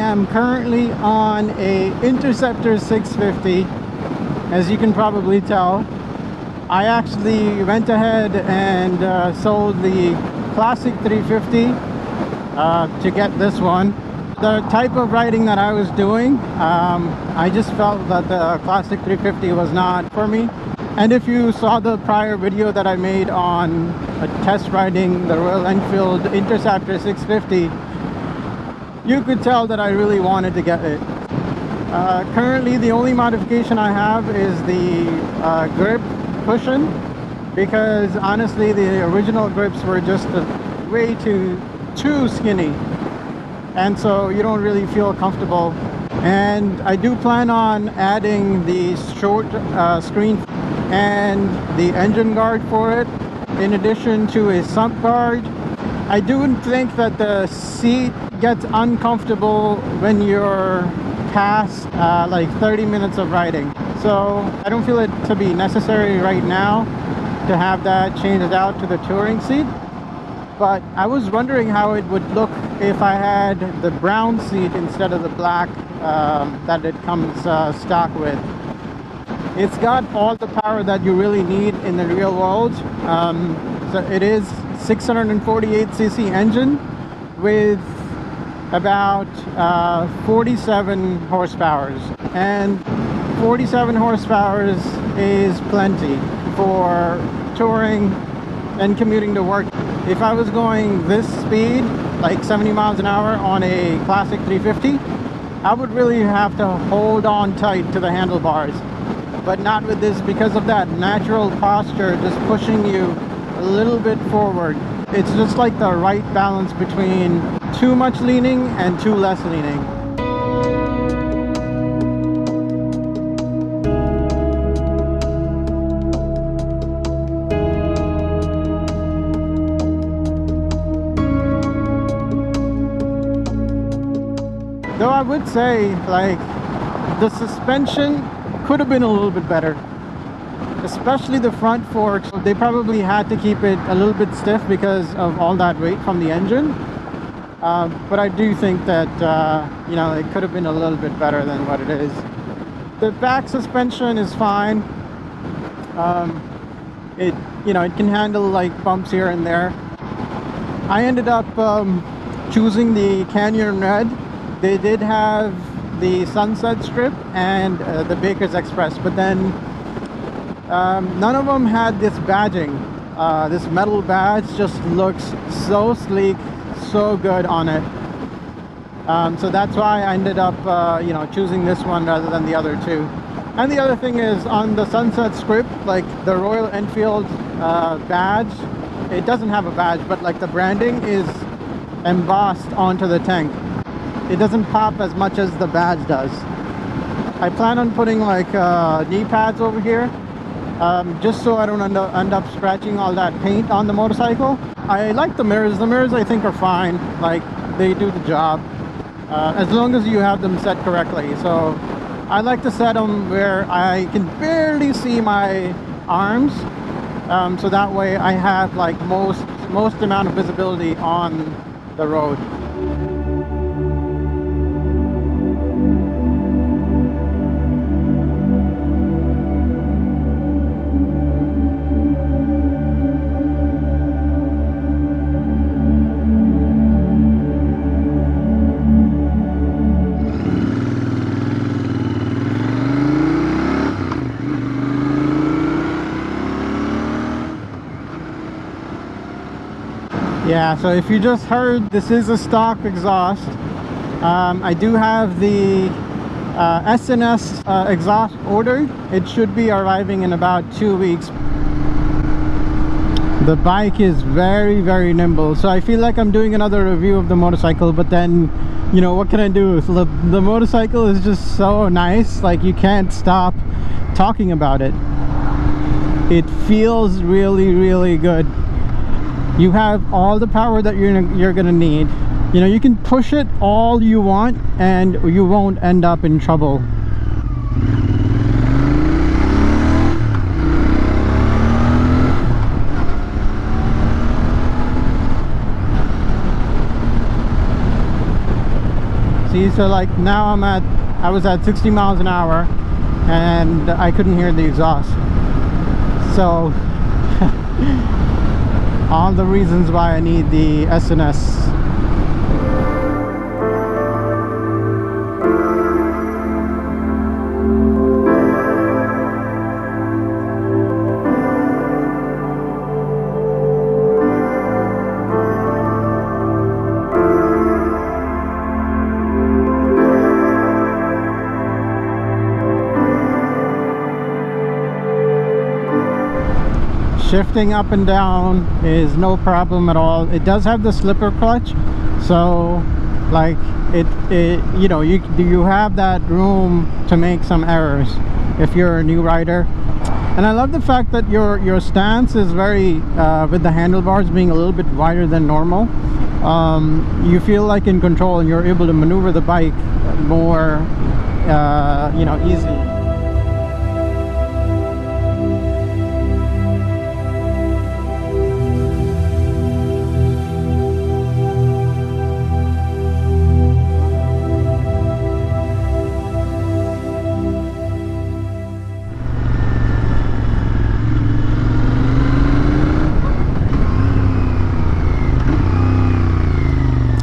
am currently on a Interceptor 650, as you can probably tell. I actually went ahead and sold the classic 350 to get this one. The type of riding that I was doing, I just felt that the classic 350 was not for me. And if you saw the prior video that I made on test riding the Royal Enfield Interceptor 650, you could tell that I really wanted to get it. Currently, the only modification I have is the grip cushion, because honestly the original grips were just way too skinny, and so you don't really feel comfortable. And I do plan on adding the short screen and the engine guard for it, in addition to a sump guard. I do think that the seat gets uncomfortable when you're past like 30 minutes of riding, so I don't feel it to be necessary right now to have that changed out to the touring seat. But I was wondering how it would look if I had the brown seat instead of the black that it comes stock with. It's got all the power that you really need in the real world. So it is 648cc engine with about 47 horsepower, and 47 horsepower is plenty for touring and commuting to work. If I was going this speed, like 70 miles an hour on a classic 350, I would really have to hold on tight to the handlebars, but not with this, because of that natural posture just pushing you a little bit forward. It's just like the right balance between too much leaning and too less leaning. Though I would say, like, the suspension could have been a little bit better, especially the front forks. They probably had to keep it a little bit stiff because of all that weight from the engine. But I do think that you know, it could have been a little bit better than what it is. The back suspension is fine. It, you know, it can handle like bumps here and there. I ended up choosing the Canyon Red. They did have the Sunset Strip and the Baker's Express, but then none of them had this badging. This metal badge just looks so sleek, so good on it. So that's why I ended up you know, choosing this one rather than the other two. And the other thing is, on the Sunset Strip, like the Royal Enfield badge, it doesn't have a badge, but like the branding is embossed onto the tank. It doesn't pop as much as the badge does. I plan on putting like knee pads over here, just so I don't end up scratching all that paint on the motorcycle. I like the mirrors. The mirrors I think are fine. Like, they do the job as long as you have them set correctly. So I like to set them where I can barely see my arms, so that way I have like most amount of visibility on the road. Yeah, so if you just heard, this is a stock exhaust. I do have the S&S exhaust ordered. It should be arriving in about 2 weeks. The bike is very, very nimble, so I feel like I'm doing another review of the motorcycle, but then, you know, what can I do? The motorcycle is just so nice, like you can't stop talking about it. It feels really, really good. You have all the power that you're gonna need. You know, you can push it all you want and you won't end up in trouble. 50. So like now I was at 60 miles an hour and I couldn't hear the exhaust. So all the reasons why I need the SNS. Shifting up and down is no problem at all. It does have the slipper clutch, so like it you know, you have that room to make some errors if you're a new rider. And I love the fact that your stance is very with the handlebars being a little bit wider than normal. You feel like in control and you're able to maneuver the bike more you know, easily.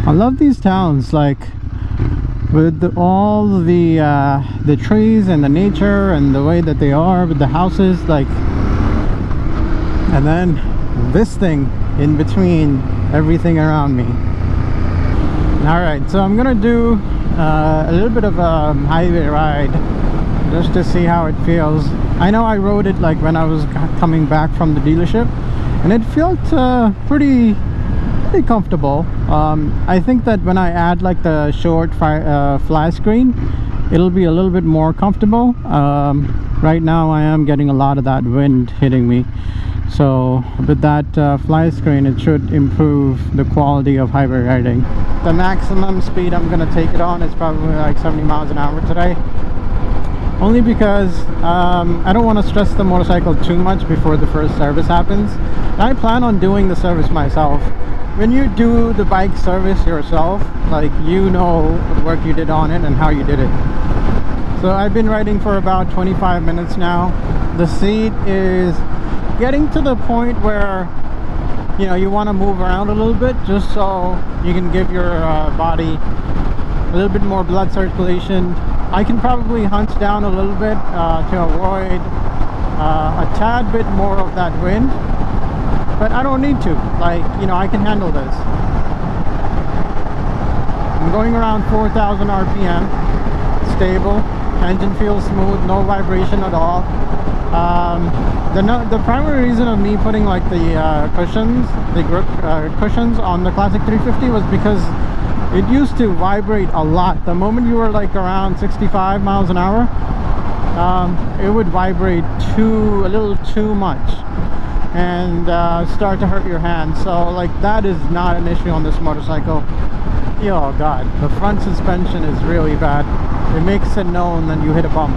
I love these towns, like with all the trees and the nature and the way that they are with the houses, like, and then this thing in between everything around me. All right, so I'm gonna do a little bit of a highway ride just to see how it feels. I know I rode it like when I was coming back from the dealership, and it felt pretty comfortable. I think that when I add like the short flat screen, it'll be a little bit more comfortable. Right now I am getting a lot of that wind hitting me, so with that flat screen it should improve the quality of highway riding. The maximum speed I'm gonna take it on is probably like 70 miles an hour today, only because I don't want to stress the motorcycle too much before the first service happens. And I plan on doing the service myself. When you do the bike service yourself, like, you know what work you did on it and how you did it. So I've been riding for about 25 minutes now. The seat is getting to the point where, you know, you want to move around a little bit just so you can give your body a little bit more blood circulation. I can probably hunch down a little bit to avoid a tad bit more of that wind, but I don't need to. Like, you know, I can handle this. I'm going around 4,000 RPM, stable, engine feels smooth, no vibration at all. The primary reason of me putting like the cushions, the grip cushions on the Classic 350 was because it used to vibrate a lot. The moment you were like around 65 miles an hour, it would vibrate a little too much and start to hurt your hands. So like, that is not an issue on this motorcycle. Oh god, the front suspension is really bad. It makes it known that you hit a bump.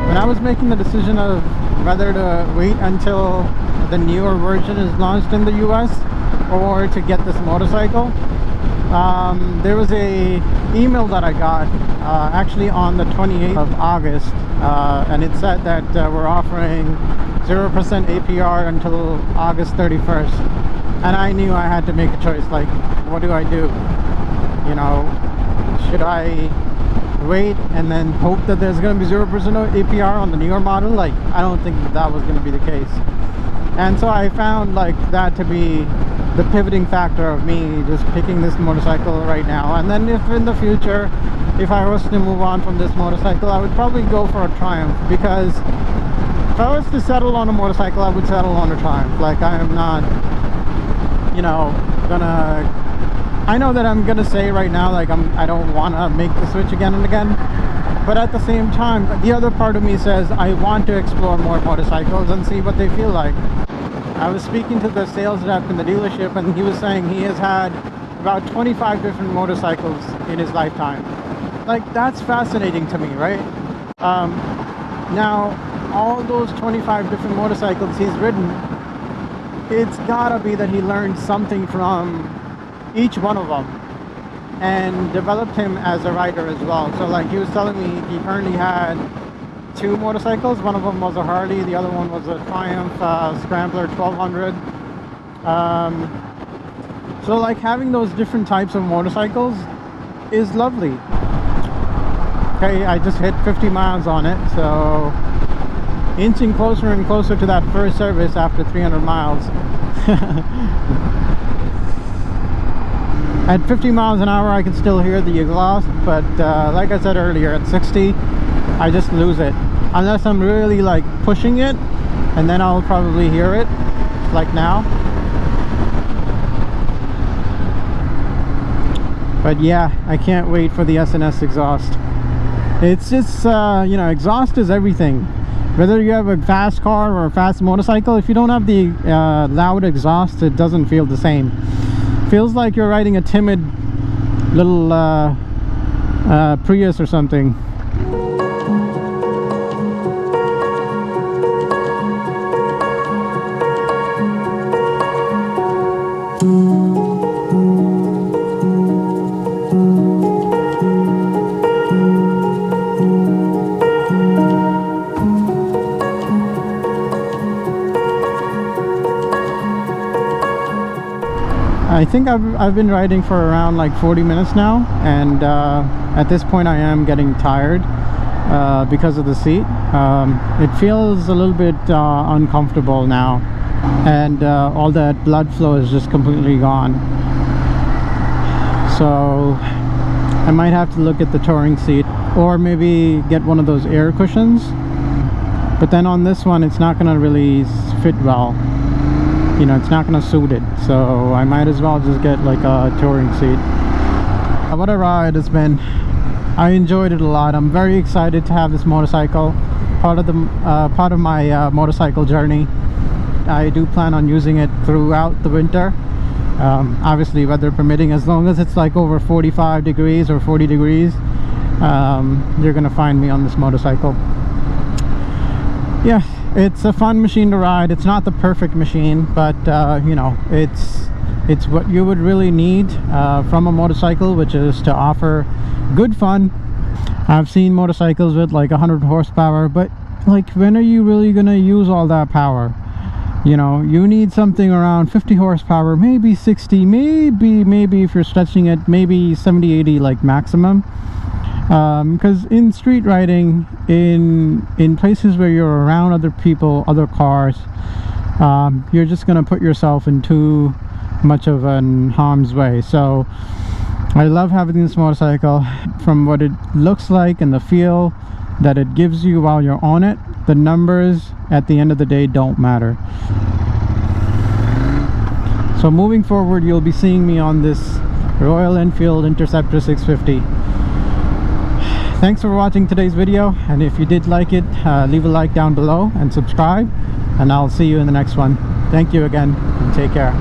When I was making the decision of whether to wait until the newer version is launched in the US or to get this motorcycle, there was a email that I got actually on the 28th of August, and it said that we're offering 0% APR until August 31st. And I knew I had to make a choice, like, what do I do? You know, should I wait and then hope that there's going to be 0% APR on the newer model? Like, I don't think that was going to be the case. And so I found like that to be the pivoting factor of me just picking this motorcycle right now. And then if in the future, if I was to move on from this motorcycle, I would probably go for a Triumph, because if I was to settle on a motorcycle, I would settle on a Triumph. Like, I am not, you know, gonna, I know that I'm gonna say right now, like, I don't want to make the switch again and again, but at the same time, the other part of me says I want to explore more motorcycles and see what they feel like. I was speaking to the sales rep in the dealership, and he was saying he has had about 25 different motorcycles in his lifetime. Like, that's fascinating to me, right? Now, all those 25 different motorcycles he's ridden, it's gotta be that he learned something from each one of them and developed him as a rider as well. So like he was telling me, he currently had 2 motorcycles. One of them was a Harley, the other one was a Triumph Scrambler 1200. So like having those different types of motorcycles is lovely. Okay, I just hit 50 miles on it, so inching closer and closer to that first service after 300 miles. At 50 miles an hour I can still hear the exhaust, but like I said earlier, at 60 I just lose it, unless I'm really like pushing it, and then I'll probably hear it, like now. But yeah, I can't wait for the SNS exhaust. It's just you know, exhaust is everything. Whether you have a fast car or a fast motorcycle, if you don't have the loud exhaust, it doesn't feel the same. Feels like you're riding a timid little Prius or something. I think I've been riding for around like 40 minutes now, and at this point I am getting tired because of the seat. It feels a little bit uncomfortable now, and all that blood flow is just completely gone. So I might have to look at the touring seat, or maybe get one of those air cushions. But then on this one it's not gonna really fit well. You know, it's not gonna suit it, so I might as well just get like a touring seat. What a ride it's been. I enjoyed it a lot. I'm very excited to have this motorcycle part of my motorcycle journey. I do plan on using it throughout the winter, obviously weather permitting. As long as it's like over 45 degrees or 40 degrees, you're gonna find me on this motorcycle. Yeah, it's a fun machine to ride. It's not the perfect machine, but you know, it's what you would really need from a motorcycle, which is to offer good fun. I've seen motorcycles with like 100 horsepower, but like, when are you really gonna use all that power? You know, you need something around 50 horsepower, maybe 60, maybe if you're stretching it, maybe 70, 80 like maximum. Because in street riding, in places where you're around other people, other cars, you're just gonna put yourself in too much of an harm's way. So I love having this motorcycle. From what it looks like and the feel that it gives you while you're on it, the numbers at the end of the day don't matter. So moving forward, you'll be seeing me on this Royal Enfield Interceptor 650. Thanks for watching today's video, and if you did like it, leave a like down below and subscribe, and I'll see you in the next one. Thank you again, and take care.